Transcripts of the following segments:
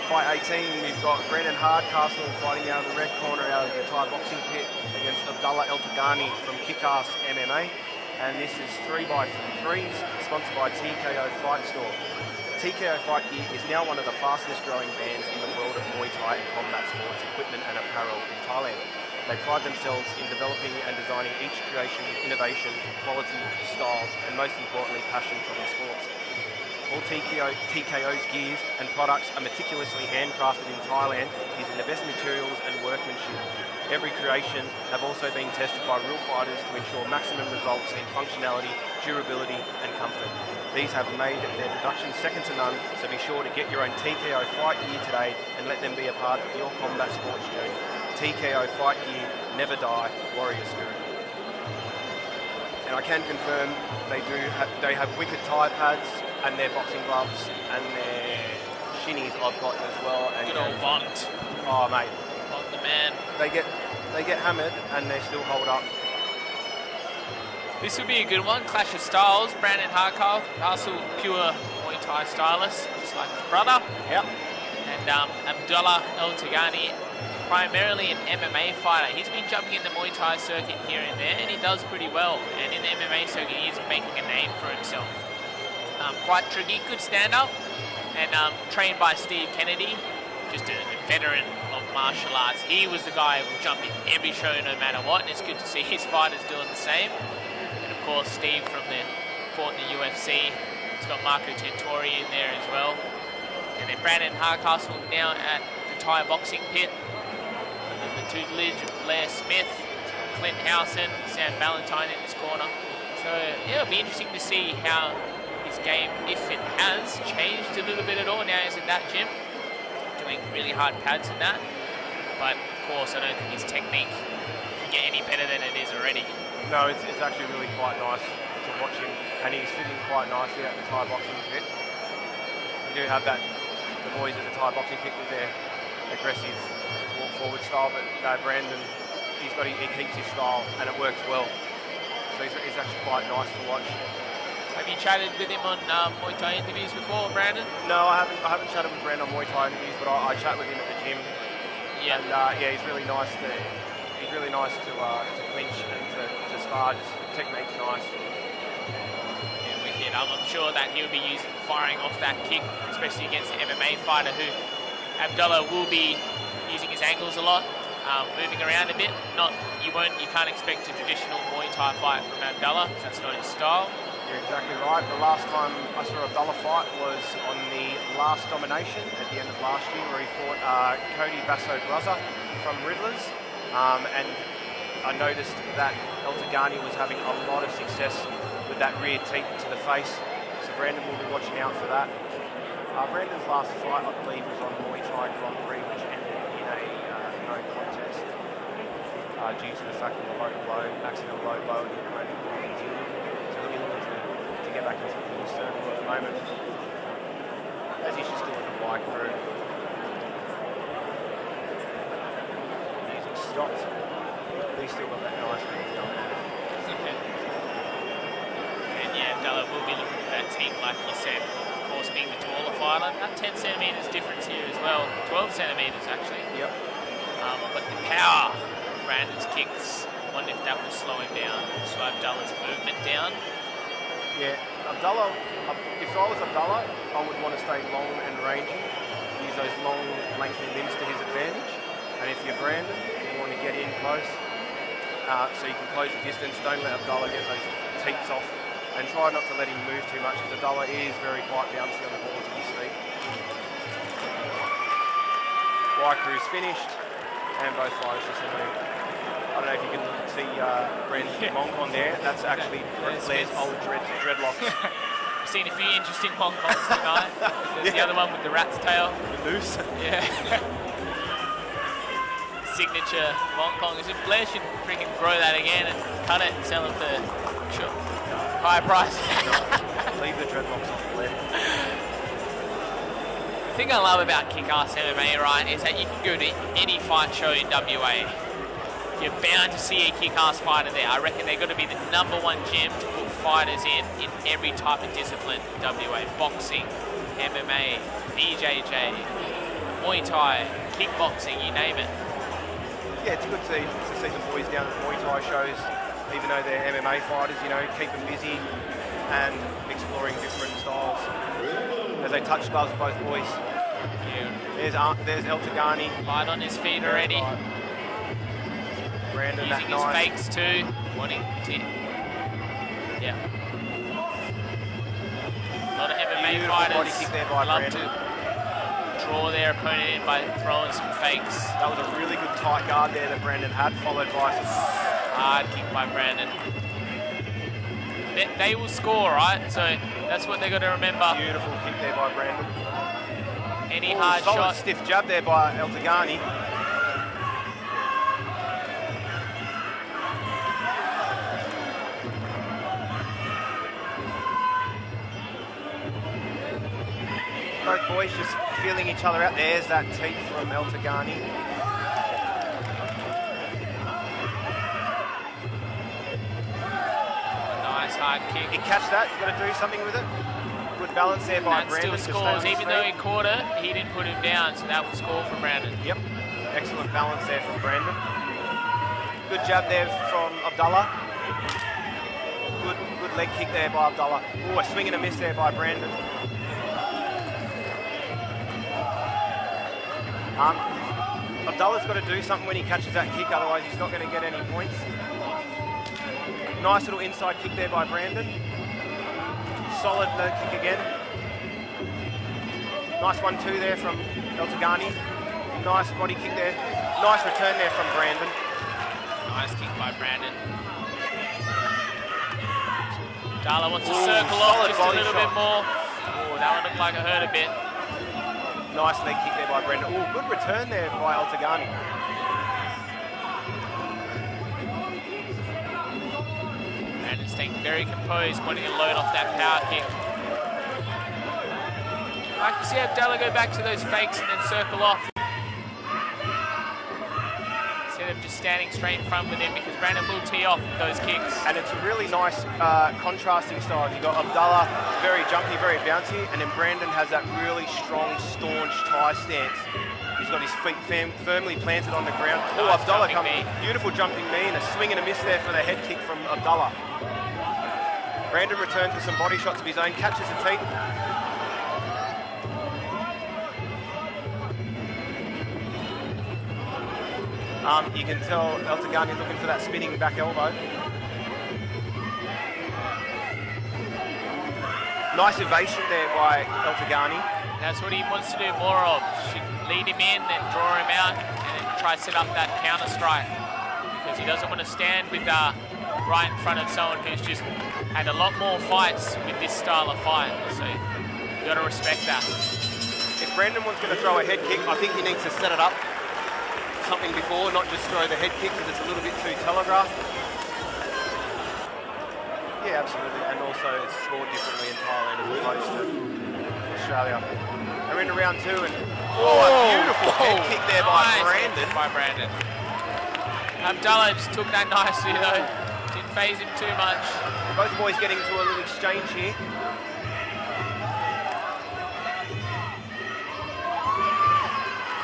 Fight 18, we've got Brandon Hardcastle fighting out of the red corner out of the Thai boxing pit against Abdalla Eltingani from Kick-Ass MMA. And this is 3x3s, sponsored by TKO Fight Store. TKO Fight Gear is now one of the fastest growing brands in the world of Muay Thai and combat sports equipment and apparel in Thailand. They pride themselves in developing and designing each creation with innovation, quality, style, and most importantly, passion for their sports. All TKO's gears and products are meticulously handcrafted in Thailand using the best materials and workmanship. Every creation have also been tested by real fighters to ensure maximum results in functionality, durability and comfort. These have made their production second to none, so be sure to get your own TKO Fight Gear today and let them be a part of your combat sports journey. TKO Fight Gear, never die, warrior spirit. And I can confirm they have wicked Thai pads and their boxing gloves and their shinnies I've got as well. And good old Bond. Oh mate. Bond the man. They get hammered and they still hold up. This would be a good one. Clash of styles. Brandon Hardcastle, pure Muay Thai stylist, just like his brother. Yep. And Abdalla Eltingani, primarily an MMA fighter. He's been jumping in the Muay Thai circuit here and there, and he does pretty well. And in the MMA circuit, he's making a name for himself. Quite tricky, good stand-up, and trained by Steve Kennedy, just a veteran of martial arts. He was the guy who would jump in every show no matter what, and it's good to see his fighters doing the same. And of course, Steve fought in the UFC. He's got Marco Tentori in there as well. And then Brandon Hardcastle now at the Thai boxing pit. And the tutelage of Blair Smith, Clint Howson, Sam Valentine in this corner. So yeah, it'll be interesting to see how his game, if it has changed a little bit at all. Now he's in that gym, doing really hard pads in that. But of course, I don't think his technique can get any better than it is already. No, it's actually really quite nice to watch him, and he's fitting quite nicely at the Thai boxing pit. We do have the boys at the Thai boxing pit with their aggressive walk forward style, but Brandon, he keeps his style and it works well. So he's actually quite nice to watch. Have you chatted with him on Muay Thai interviews before, Brandon? No, I haven't chatted with Brandon on Muay Thai interviews, but I chat with him at the gym. Yeah. And yeah, he's really nice to clinch and to spar. Just technique's nice. Yeah, wicked. I'm sure that he'll be firing off that kick, especially against the MMA fighter who Abdalla will be using his ankles a lot, moving around a bit. You can't expect a traditional Muay Thai fight from Abdalla. That's not his style. You're exactly right. The last time I saw Abdalla fight was on the last Domination at the end of last year, where he fought Cody Basso-Bruzza from Riddlers. And I noticed that Eltingani was having a lot of success with that rear teep to the face. So Brandon will be watching out for that. Brandon's last fight, I believe, was on Muay Thai Grand Prix, which ended in a no contest due to the fact of the accidental low blow in the opponent. So he'll be looking to get back into the full circle at the moment, as he's just doing the Y crew. Music stopped. He's still got that nice thing going on. And yeah, Abdalla will be looking for that team, like you said. Of course, being the taller fighter, about 10 centimetres difference here as well. 12 centimetres actually. Yep. But the power of Brandon's kicks, I wonder if that will slow him down, slow Abdalla's movement down. Yeah, Abdalla, if I was Abdalla, I would want to stay long and rangy, use those long, lengthy limbs to his advantage. And if you're Brandon, you want to get in close, so you can close the distance. Don't let Abdalla get those teeps off, and try not to let him move too much, because Abdalla is very quite bouncy on the balls of his feet. Y crew's finished, and both fighters just moved. I don't know if you can see Brandon's monk on there. That's actually Blair's old dreadlocks. I've seen a few interesting monk tonight. There's the other one with the rat's tail. The noose. Yeah. Signature Hong Kong. As if Blair should freaking grow that again and cut it and sell it for high price. No, leave the dreadlocks off Blair. The thing I love about Kick-Ass MMA, right, is that you can go to any fight show in WA. You're bound to see a Kick-Ass fighter there. I reckon they're going to be the #1 gym to put fighters in every type of discipline in WA. Boxing, MMA, BJJ, Muay Thai, kickboxing, you name it. Yeah, it's good to see the boys down at the Muay Thai shows, even though they're MMA fighters, you know, keep them busy and exploring different styles. As they touch gloves, both boys. Yeah. There's Eltingani. Light on his feet already. Brandon, using his fakes too. Wanting to... Yeah. A lot of MMA Beautiful fighters body kick there by love Brandon. to draw their opponent in by throwing some fakes. That was a really good tight guard there that Brandon had, followed by some hard kick by Brandon. They will score, right? So that's what they've got to remember. Beautiful kick there by Brandon. Any hard solid shot. Stiff jab there by Eltingani. Both boys just feeling each other out. There's that teep from Eltingani. Nice hard kick. He catch that, he's got to do something with it. Good balance there by Brandon. Still scores, even though he caught it, he didn't put him down, so that will score for Brandon. Yep, excellent balance there from Brandon. Good jab there from Abdalla. Good leg kick there by Abdalla. Oh, a swing and a miss there by Brandon. Abdalla's got to do something when he catches that kick, otherwise he's not going to get any points. Nice little inside kick there by Brandon. Solid leg kick again. Nice 1-2 there from Eltingani. Nice body kick there. Nice return there from Brandon. Nice kick by Brandon. Abdalla wants to circle off just a little bit more. Oh, that one looked like it hurt a bit. Nice leg kick there by Brandon. Oh, good return there by Eltingani. Brandon's staying very composed, wanting to load off that power kick. I like to see Abdalla go back to those fakes and then circle off. Instead of just standing straight in front with him, because Brandon will tee off those kicks. And it's a really nice contrasting style. You've got Abdalla, very jumpy, very bouncy, and then Brandon has that really strong, staunch Thai stance. He's got his feet firmly planted on the ground. Oh, nice Abdalla coming, beautiful jumping knee, and a swing and a miss there for the head kick from Abdalla. Brandon returns with some body shots of his own, catches the teep. You can tell Eltingani looking for that spinning back elbow. Nice evasion there by Eltingani. That's what he wants to do more of. Should lead him in, then draw him out, and then try to set up that counter strike. Because he doesn't want to stand with right in front of someone who's just had a lot more fights with this style of fight. So you got to respect that. If Brandon was going to throw a head kick, I think he needs to set it up something before, not just throw the head kick because it's a little bit too telegraphed. Yeah, absolutely, and also it's scored differently in Thailand as opposed to Australia. They're in round 2 and a beautiful head kick there by Brandon. Abdalla just took that nicely though, didn't phase him too much. Both boys getting to a little exchange here.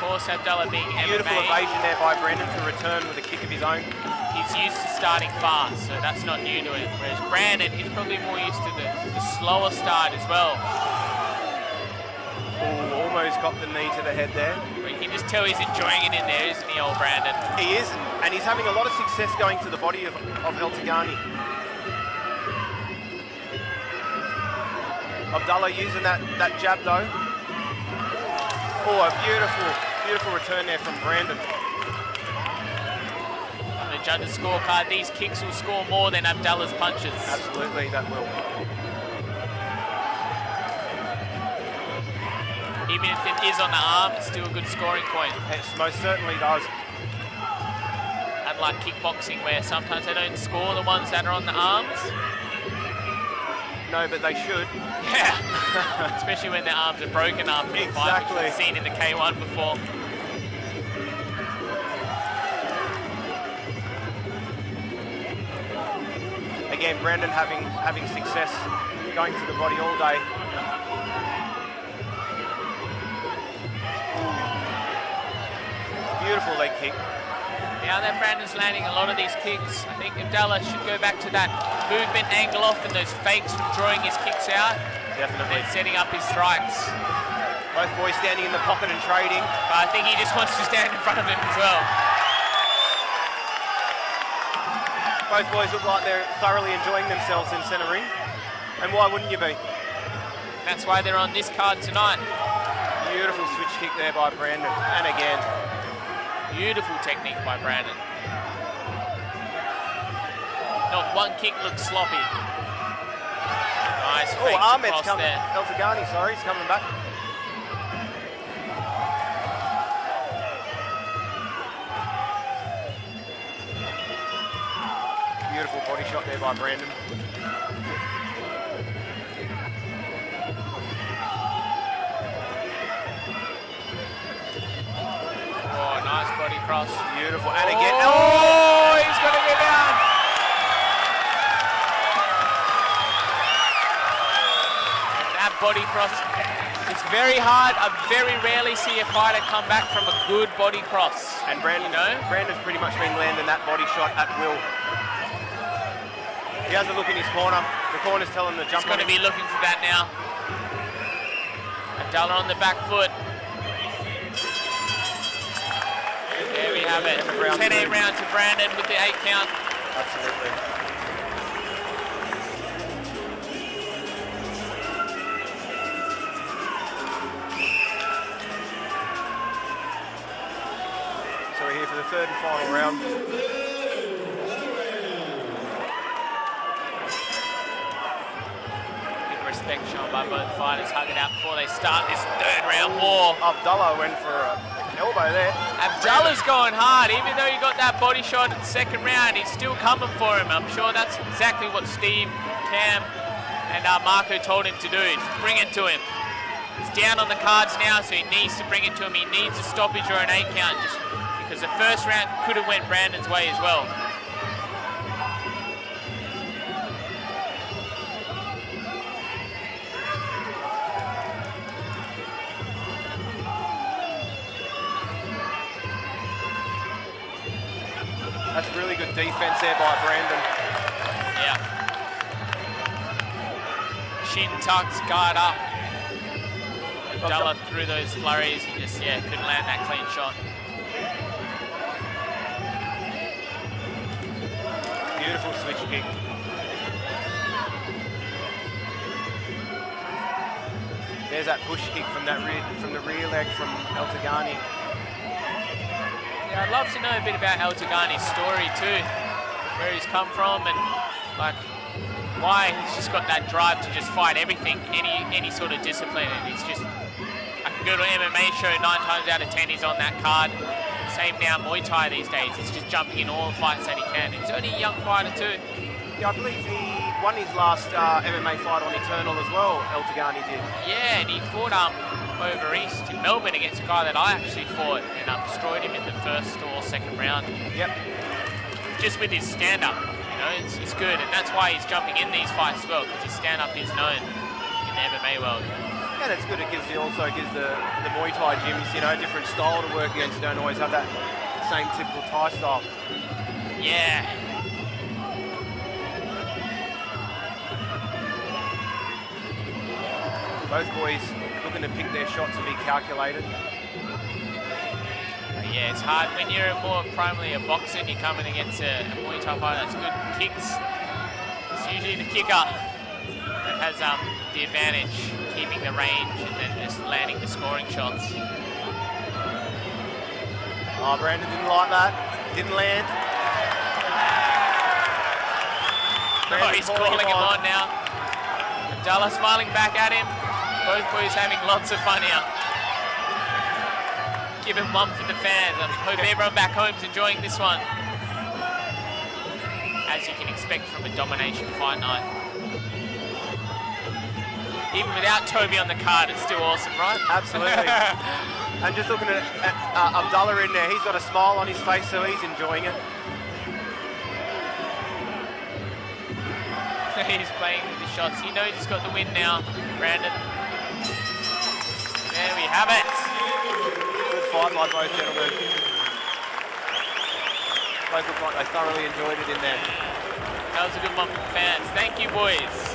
Of course, Abdalla being Beautiful MMA. evasion there by Brandon to return with a kick of his own. He's used to starting fast, so that's not new to him. Whereas Brandon, he's probably more used to the slower start as well. Ooh, almost got the knee to the head there. But you can just tell he's enjoying it in there, isn't he, old Brandon? He is, and he's having a lot of success going to the body of Eltingani. Abdalla using that jab though. Oh, a beautiful return there from Brandon. On the judges' scorecard, these kicks will score more than Abdalla's punches. Absolutely, that will. Even if it is on the arm, it's still a good scoring point. It most certainly does. Unlike kickboxing, where sometimes they don't score the ones that are on the arms. No, but they should. Yeah, especially when their arms are broken after the fight, which we've seen in the K1 before. Again, Brandon having success going to the body all day. Beautiful leg kick. Now that Brandon's landing a lot of these kicks, I think Abdalla should go back to that movement angle off and those fakes from drawing his kicks out. Definitely. And setting up his strikes. Both boys standing in the pocket and trading. But I think he just wants to stand in front of him as well. Both boys look like they're thoroughly enjoying themselves in centre ring. And why wouldn't you be? That's why they're on this card tonight. Beautiful switch kick there by Brandon. And again. Beautiful technique by Brandon. Not one kick looks sloppy. Nice fake Ahmed's across coming. there. Eltingani, sorry, he's coming back. Beautiful body shot there by Brandon. Oh, nice body cross. Beautiful. And again. Oh, he's going to go down. That body cross. It's very hard. I very rarely see a fighter come back from a good body cross. And Brandon, you know? Brandon's pretty much been landing that body shot at will. He has a look in his corner. The corner's telling him to jump. He's going to be looking for that now. Abdalla on the back foot. There we have it. 10-8 round to Brandon with the 8 count. Absolutely. So we're here for the third and final round. Good respect shown by both fighters. Hug it out before they start this third round war. Abdalla went for an elbow there. Abdalla's going hard. Even though he got that body shot in the second round, he's still coming for him. I'm sure that's exactly what Steve, Cam, and Marco told him to do. Bring it to him. He's down on the cards now, so he needs to bring it to him. He needs a stoppage or an 8 count, just because the first round could have went Brandon's way as well. That's really good defense there by Brandon. Yeah. Shin tucks, guard up. Abdalla through those flurries and just, couldn't land that clean shot. Beautiful switch kick. There's that push kick from the rear leg from Eltingani. Yeah, I'd love to know a bit about Eltingani's story too, where he's come from and like why he's just got that drive to just fight everything, any sort of discipline, and he's just, I can go to an MMA show 9 times out of 10 he's on that card. Same now Muay Thai these days, he's just jumping in all the fights that he can. He's only a young fighter too. Yeah, I believe he won his last MMA fight on Eternal as well, Eltingani did. Yeah, and he fought over east in Melbourne against a guy that I actually fought and destroyed him in the first or second round. Yep. Just with his stand-up, you know, it's good, and that's why he's jumping in these fights as well, because his stand-up is known in the MMA world. And it's good, it also gives the Muay Thai gyms, you know, a different style to work against. You don't always have that same typical Thai style. Yeah. Both boys looking to pick their shots and be calculated. Yeah, it's hard when you're more primarily a boxer and you're coming against a Muay Thai fighter that's good kicks. It's usually the kicker that has the advantage, keeping the range and then just landing the scoring shots. Oh, Brandon didn't like that. Didn't land. Oh, he's calling him on now. Abdalla smiling back at him. Both boys having lots of fun here. Give him one for the fans. I hope everyone back home is enjoying this one. As you can expect from a Domination fight night. Even without Toby on the card, it's still awesome, right? Absolutely. And just looking at Abdalla in there, he's got a smile on his face, so he's enjoying it. He's playing with the shots. He knows he's got the win now, Brandon. There we have it. Good fight by both gentlemen. local fight. They thoroughly enjoyed it in there. That was a good one from fans. Thank you, boys.